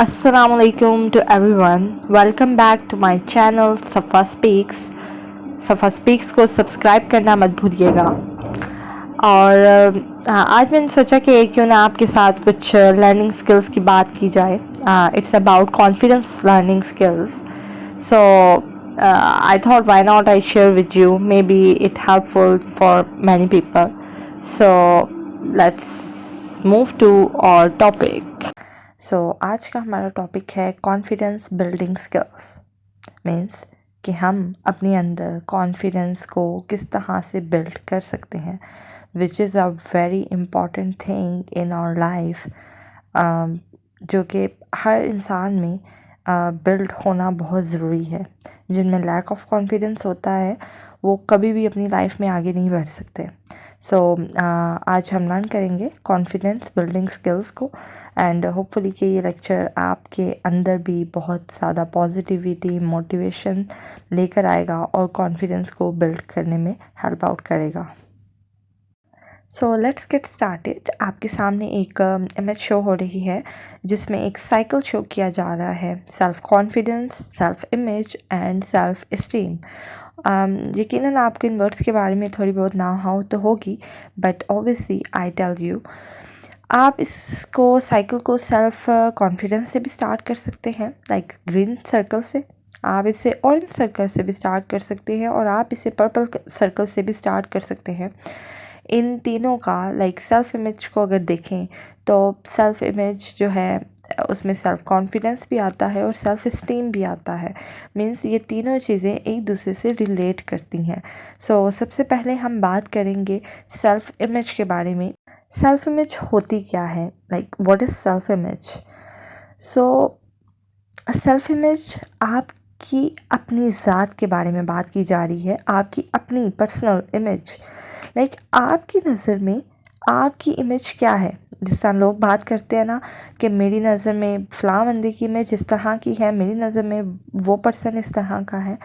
Assalamualaikum to everyone. Welcome back to my channel सफ़ा speaks. सफ़ा speaks को subscribe करना मत भूलिएगा. और आज मैंने सोचा कि क्यों ना आपके साथ कुछ लर्निंग स्किल्स की बात की जाए. It's about confidence learning skills. So I thought why not I share with you, maybe it helpful for many people. So let's move to our topic. आज का हमारा टॉपिक है कॉन्फिडेंस बिल्डिंग स्किल्स. मीन्स कि हम अपने अंदर confidence को किस तरह से बिल्ड कर सकते हैं, which is a very important thing in our life, जो कि हर इंसान में बिल्ड होना बहुत ज़रूरी है. जिनमें लैक ऑफ कॉन्फिडेंस होता है वो कभी भी अपनी लाइफ में आगे नहीं बढ़ सकते. आज हम लर्न करेंगे कॉन्फिडेंस बिल्डिंग स्किल्स को, एंड होपफुली कि ये लेक्चर आपके अंदर भी बहुत ज़्यादा पॉजिटिविटी मोटिवेशन लेकर आएगा और कॉन्फिडेंस को बिल्ड करने में हेल्प आउट करेगा. So let's get started. आपके सामने एक इमेज शो हो रही है जिसमें एक साइकिल शो किया जा रहा है. Self confidence, self image and self esteem. यकीनन आपको इन वर्ड्स के बारे में थोड़ी बहुत ना हो तो होगी, but obviously I tell you, आप इसको साइकिल को सेल्फ कॉन्फिडेंस से भी स्टार्ट कर सकते हैं, लाइक ग्रीन सर्कल से. आप इसे ऑरेंज सर्कल से भी स्टार्ट कर सकते हैं और आप इसे पर्पल सर्कल से भी स्टार्ट कर सकते हैं. इन तीनों का लाइक सेल्फ इमेज को अगर देखें तो सेल्फ इमेज जो है उसमें सेल्फ कॉन्फिडेंस भी आता है और सेल्फ इस्टीम भी आता है. मीन्स ये तीनों चीज़ें एक दूसरे से रिलेट करती हैं. सबसे पहले हम बात करेंगे सेल्फ इमेज के बारे में. सेल्फ इमेज होती क्या है, like what is self image? Self image आपकी अपनी ज़ात के बारे में बात की जा रही है, आपकी अपनी पर्सनल इमेज. लाइक आपकी नज़र में आपकी इमेज क्या है. जिस तरह लोग बात करते हैं ना कि मेरी नज़र में फ़लाँ बंदे की इमेज इस तरह की है, मेरी नज़र में वो पर्सन इस तरह का है.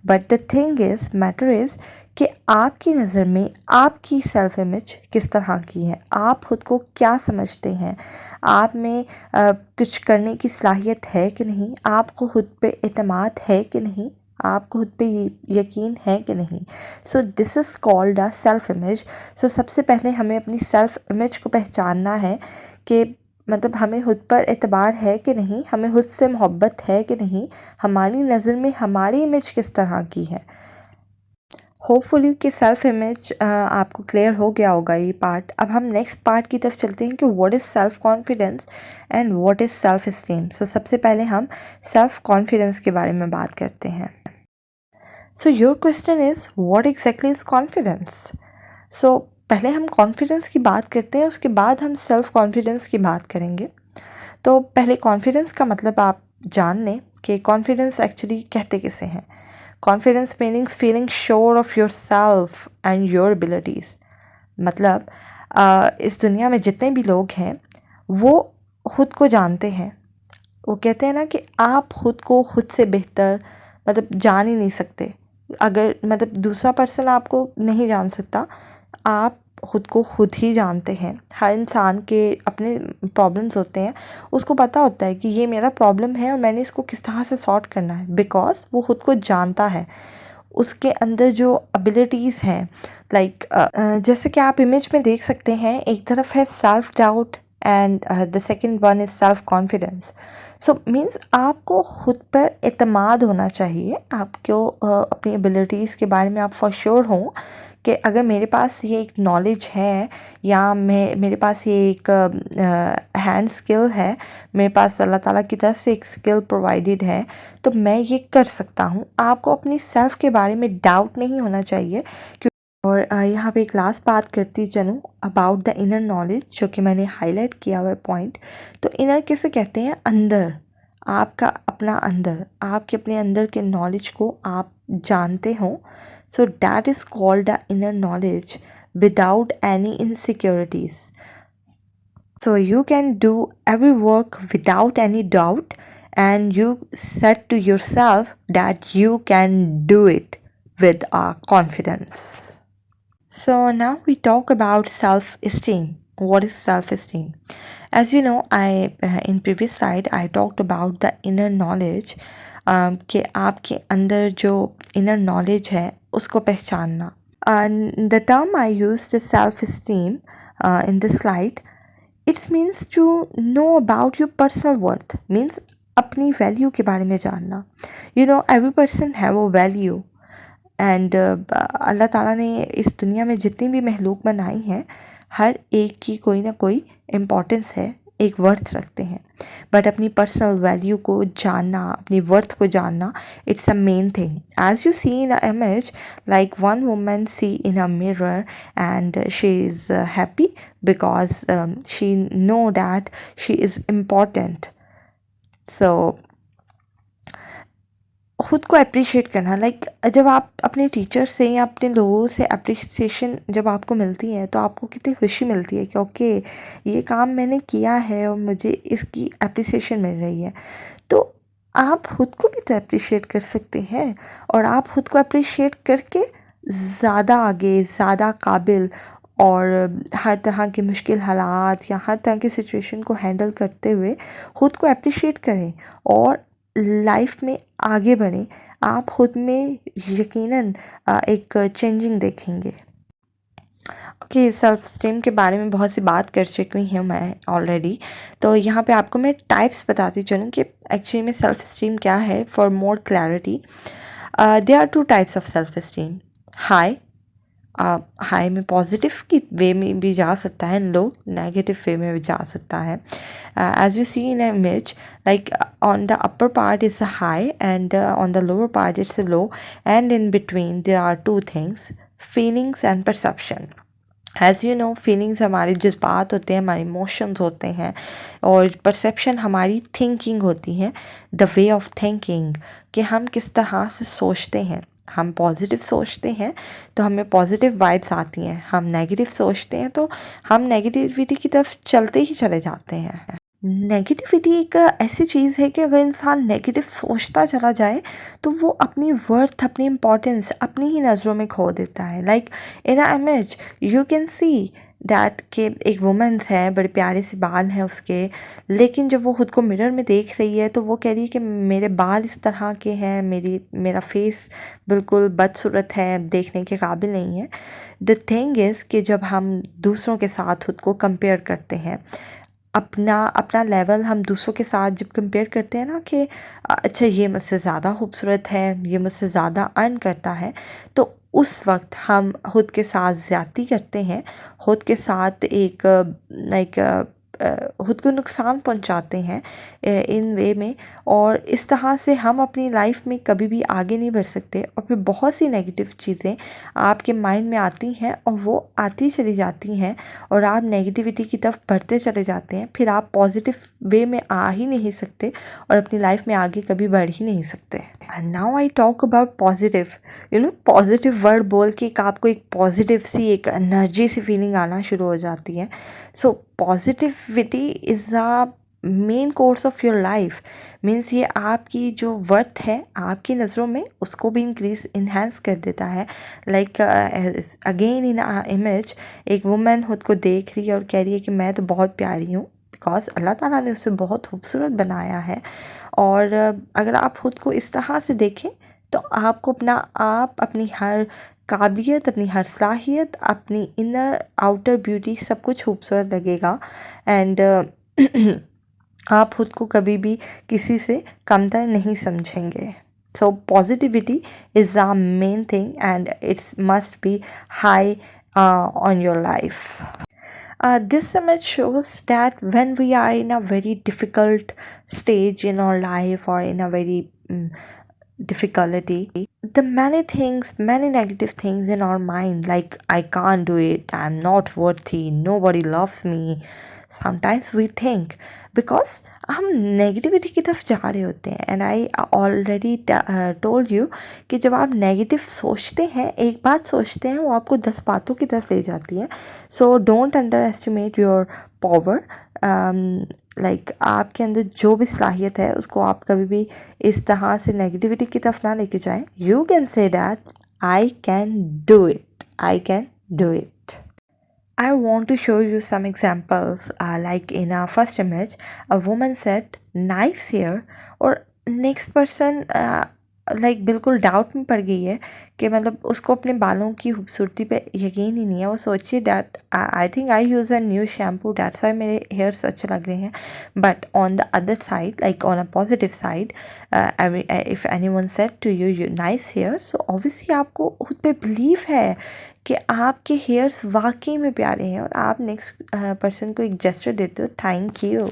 But the thing is, matter is कि आपकी नज़र में आपकी सेल्फ इमेज किस तरह की है, आप खुद को क्या समझते हैं, आप में कुछ करने की सलाहियत है कि नहीं, आपको खुद पे एतमाद है कि नहीं, आपको खुद पे यकीन है कि नहीं. This is called a self image. सबसे पहले हमें अपनी सेल्फ इमेज को पहचानना है कि मतलब हमें खुद पर एतबार है कि नहीं, हमें खुद से मोहब्बत है कि नहीं, हमारी नज़र में हमारी इमेज किस तरह की है. होपफुली कि सेल्फ इमेज आपको क्लियर हो गया होगा ये पार्ट. अब हम नेक्स्ट पार्ट की तरफ चलते हैं कि what is self confidence and what is self esteem. सबसे पहले हम सेल्फ कॉन्फिडेंस के बारे में बात करते हैं. Your question is what exactly is confidence. पहले हम कॉन्फिडेंस की बात करते हैं, उसके बाद हम सेल्फ कॉन्फिडेंस की बात करेंगे. तो पहले कॉन्फिडेंस का मतलब आप जान लें कि कॉन्फिडेंस एक्चुअली कहते किसे हैं. Confidence meanings feeling sure of your self and your abilities. मतलब इस दुनिया में जितने भी लोग हैं वो खुद को जानते हैं. वो कहते हैं ना कि आप खुद को खुद से बेहतर मतलब जान ही नहीं सकते. अगर मतलब दूसरा पर्सन आपको नहीं जान सकता, आप खुद को खुद ही जानते हैं. हर इंसान के अपने प्रॉब्लम्स होते हैं, उसको पता होता है कि ये मेरा प्रॉब्लम है और मैंने इसको किस तरह से सॉर्ट करना है, बिकॉज वो खुद को जानता है. उसके अंदर जो एबिलिटीज़ हैं, लाइक जैसे कि आप इमेज में देख सकते हैं, एक तरफ है self doubt and the second one is self confidence. Means आपको खुद पर एतमाद होना चाहिए. आपको अपनी एबिलिटीज़ के बारे में आप फॉर श्योर हों कि अगर मेरे पास ये एक नॉलेज है या मेरे पास ये एक हैंड स्किल है, मेरे पास अल्लाह ताला की तरफ से एक स्किल प्रोवाइडेड है, तो मैं ये कर सकता हूँ. आपको अपनी सेल्फ के बारे में डाउट नहीं होना चाहिए. और यहाँ पे एक लास्ट बात करती चलूँ अबाउट द इनर नॉलेज, जो कि मैंने हाईलाइट किया हुआ है पॉइंट. तो इनर किसे कहते हैं? अंदर. आपका अपना अंदर, आपके अपने अंदर के नॉलेज को आप जानते हो. That is called the inner knowledge without any insecurities. You can do every work without any doubt, and you said to yourself that you can do it with confidence. Now we talk about self-esteem. what is self-esteem? As you know, in previous slide I talked about the inner knowledge, कि आपके अंदर जो inner knowledge है उसको पहचानना. The term I used is self-esteem in this slide. It means to know about your personal worth, means अपनी value के बारे में जानना. You know, every person have a value. And Allah Taala ने इस दुनिया में जितनी भी मखलूक बनाई हैं हर एक की कोई ना कोई इम्पोर्टेंस है, एक वर्थ रखते हैं. बट अपनी पर्सनल वैल्यू को जानना, अपनी वर्थ को जानना, it's a main thing. As you see in a image, like one woman see in a mirror and she is happy because she know that she is important. So खुद को appreciate करना, like जब आप अपने teacher से या अपने लोगों से अप्रिसिएशन जब आपको मिलती है तो आपको कितनी खुशी मिलती है कि ओके ये काम मैंने किया है और मुझे इसकी अप्रिसिएशन मिल रही है. तो आप खुद को भी तो अप्रिशिएट कर सकते हैं और आप खुद को अप्रिशिएट करके ज़्यादा आगे, ज़्यादा काबिल और हर तरह के मुश्किल हालात या हर तरह की सिचुएशन को हैंडल करते हुए खुद को अप्रिशिएट करें और लाइफ में आगे बढ़ें. आप खुद में यकीनन एक चेंजिंग देखेंगे. ओके, सेल्फ स्टीम के बारे में बहुत सी बात कर चुकी हूँ मैं ऑलरेडी. तो यहाँ पे आपको मैं टाइप्स बताती चलूँ कि एक्चुअली में सेल्फ स्टीम क्या है. For more clarity, there are 2 types of self esteem. High में पॉजिटिव की वे में भी जा सकता है, लो नेगेटिव वे में भी जा सकता है. As you see in image, like on the upper part is a high and on the lower part it's a low, and in between there are 2 things, feelings and perception. As you know, feelings हमारे जज्बात होते हैं, हमारे emotions होते हैं और perception हमारी thinking होती है, द वे ऑफ थिंकिंग, कि हम किस तरह से सोचते हैं. हम पॉजिटिव सोचते हैं तो हमें पॉजिटिव वाइब्स आती हैं, हम नेगेटिव सोचते हैं तो हम नेगेटिविटी की तरफ चलते ही चले जाते हैं. नेगेटिविटी एक ऐसी चीज़ है कि अगर इंसान नेगेटिव सोचता चला जाए तो वो अपनी वर्थ, अपनी इम्पोर्टेंस अपनी ही नज़रों में खो देता है. Like in a image you can see that कि एक वुमेन्स है, बड़े प्यारे से बाल हैं उसके, लेकिन जब वो खुद को मिरर में देख रही है तो वो कह रही है कि मेरे बाल इस तरह के हैं, मेरा फेस बिल्कुल बदसूरत है, देखने के काबिल नहीं है. द थिंग इज़ कि जब हम दूसरों के साथ खुद को कंपेयर करते हैं, अपना लेवल हम दूसरों के साथ जब कंपेयर करते हैं ना कि अच्छा ये मुझसे ज़्यादा खूबसूरत है, ये मुझसे ज़्यादा अर्न करता है, तो उस वक्त हम खुद के साथ ज़्यादती करते हैं, खुद के साथ एक लाइक खुद को नुकसान पहुंचाते हैं इन वे में, और इस तरह से हम अपनी लाइफ में कभी भी आगे नहीं बढ़ सकते. और फिर बहुत सी नेगेटिव चीज़ें आपके माइंड में आती हैं और वो आती चली जाती हैं और आप नेगेटिविटी की तरफ बढ़ते चले जाते हैं. फिर आप पॉजिटिव वे में आ ही नहीं सकते और अपनी लाइफ में आगे कभी बढ़ ही नहीं सकते. And now I talk about positive. Positive word बोल के आपको एक पॉजिटिव सी, एक एनर्जी सी फीलिंग आना शुरू हो जाती है. So positivity is a main course of your life. Means ये आपकी जो वर्थ है आपकी नज़रों में उसको भी इन्हेंस कर देता है. लाइक अगेन इन इमेज एक वुमेन खुद को देख रही है और कह रही है कि मैं तो बहुत प्यारी हूँ, बिकॉज अल्लाह ताला ने उसे बहुत खूबसूरत बनाया है. और अगर आप खुद को इस तरह से देखें तो आपको अपनी हर काबिलियत, अपनी हर सलाहियत, अपनी इनर आउटर ब्यूटी सब कुछ खूबसूरत लगेगा. एंड आप खुद को कभी भी किसी से कमतर नहीं समझेंगे. So positivity is the main thing and it must be high on your life. This image shows that when we are in a very difficult stage in our life or in a very difficulty, the many negative things in our mind, like I can't do it, I'm not worthy, nobody loves me, sometimes we think, because हम negativity की तरफ जा रहे होते हैं. And I already told you कि जब आप नेगेटिव सोचते हैं, एक बात सोचते हैं, वो आपको 10 बातों की तरफ ले जाती है. So don't under estimate your power. Like आपके अंदर जो भी सलाहियत है उसको आप कभी भी इस तरह से नेगेटिविटी की तरफ ना लेके जाएं. You can say that I can do it, I can do it. I want to show you some examples. Like in our first image, a woman said, "Nice hair," और next person like बिल्कुल doubt में पड़ गई है कि मतलब उसको अपने बालों की खूबसूरती पे यकीन ही नहीं है। वो सोचिए that I think I use a new shampoo, that's why मेरे हेयर्स अच्छे लग रहे हैं। But on the other side, like on a positive side, if anyone said to you you nice hair, so obviously आपको खुद पे believe है कि आपके हेयर्स वाकई में प्यारे हैं और आप नेक्स्ट पर्सन को एक जेस्चर देते हो, thank you.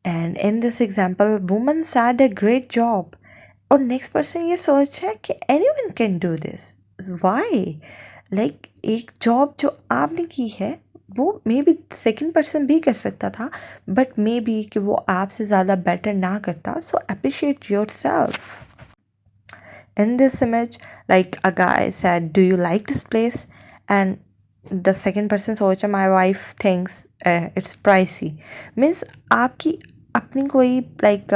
And in this example woman sad a great job, और नेक्स्ट पर्सन ये सोच है कि anyone can do this, why, like एक जॉब जो आपने की है वो मे बी सेकेंड पर्सन भी कर सकता था, बट मे बी कि वो आपसे ज़्यादा बेटर ना करता, सो appreciate your self. In this image, like a guy said, "Do you like this place?" And the second person सोचा, "My wife thinks it's pricey." Means आपकी अपनी कोई like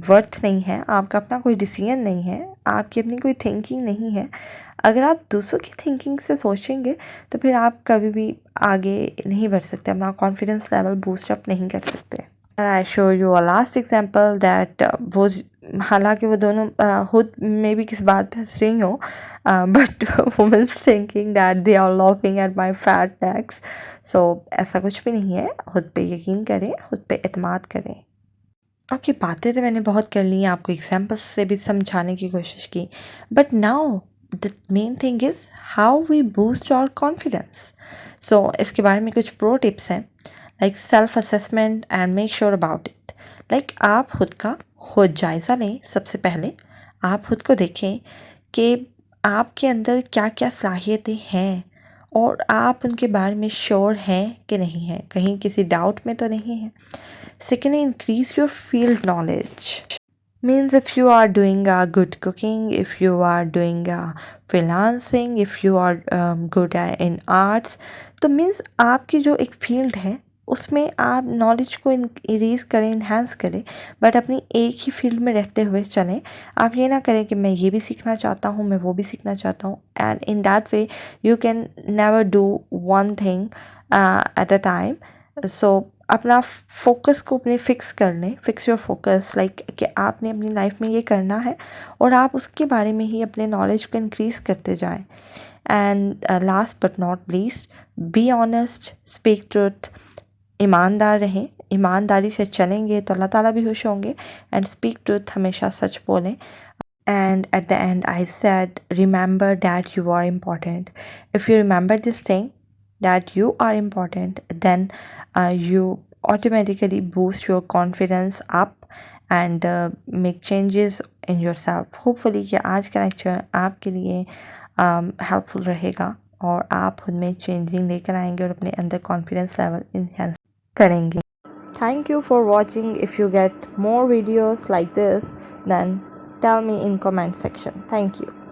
वर्थ नहीं है, आपका अपना कोई डिसीजन नहीं है, आपकी अपनी कोई थिंकिंग नहीं है। अगर आप दूसरों की थिंकिंग से सोचेंगे तो फिर आप कभी भी आगे नहीं बढ़ सकते, अपना कॉन्फिडेंस लेवल बूस्ट अप नहीं कर सकते। I show you a last example that वो, हालांकि वो दोनों खुद में भी किस बात पे हंस रही हो, but womens thinking that they are laughing at my fat necks. So ऐसा कुछ भी नहीं है, खुद पे यकीन करें, खुद पे एतमाद करें। ओके, बातें तो मैंने बहुत कर ली हैं, आपको एग्जाम्पल्स से भी समझाने की कोशिश की, but now the main thing is how we boost our confidence. So इसके बारे में कुछ प्रो टिप्स हैं, like self assessment and make sure about it. Like आप खुद का खुद जायज़ा लें। सबसे पहले आप खुद को देखें कि आपके अंदर क्या क्या सलाहियतें हैं और आप उनके बारे में श्योर हैं कि नहीं हैं, कहीं किसी डाउट में तो नहीं है। Secondly, increase your field knowledge. Means if you are doing good cooking, if you are doing freelancing, if you are good in arts, तो मीन्स आपकी जो एक फील्ड है उसमें आप नॉलेज को इंक्रीज़ करें, इन्हांस करें, बट अपनी एक ही फील्ड में रहते हुए चलें। आप ये ना करें कि मैं ये भी सीखना चाहता हूँ, मैं वो भी सीखना चाहता हूँ, and in that way you can never do one thing at a time. So अपना फोकस को अपने फिक्स कर लें, फिक्स योर फोकस, लाइक कि आपने अपनी लाइफ में ये करना है और आप उसके बारे में ही अपने नॉलेज को इंक्रीज़ करते जाएं। And last but not least, be honest, speak truth, ईमानदार रहें। ईमानदारी से चलेंगे तो अल्लाह ताला भी खुश होंगे। एंड स्पीक ट्रुथ, हमेशा सच बोलें। And at the end, I said, remember that you are important. If you remember this thing, that you are important, then you automatically boost your confidence up and make changes in yourself. Hopefully कि आज का lecture आपके लिए helpful रहेगा और आप खुद में चेंजिंग लेकर आएंगे और अपने अंदर कॉन्फिडेंस लेवल इन्हेंस करेंगे। Thank you for watching. If you get more videos like this, then tell me in comment section. Thank you.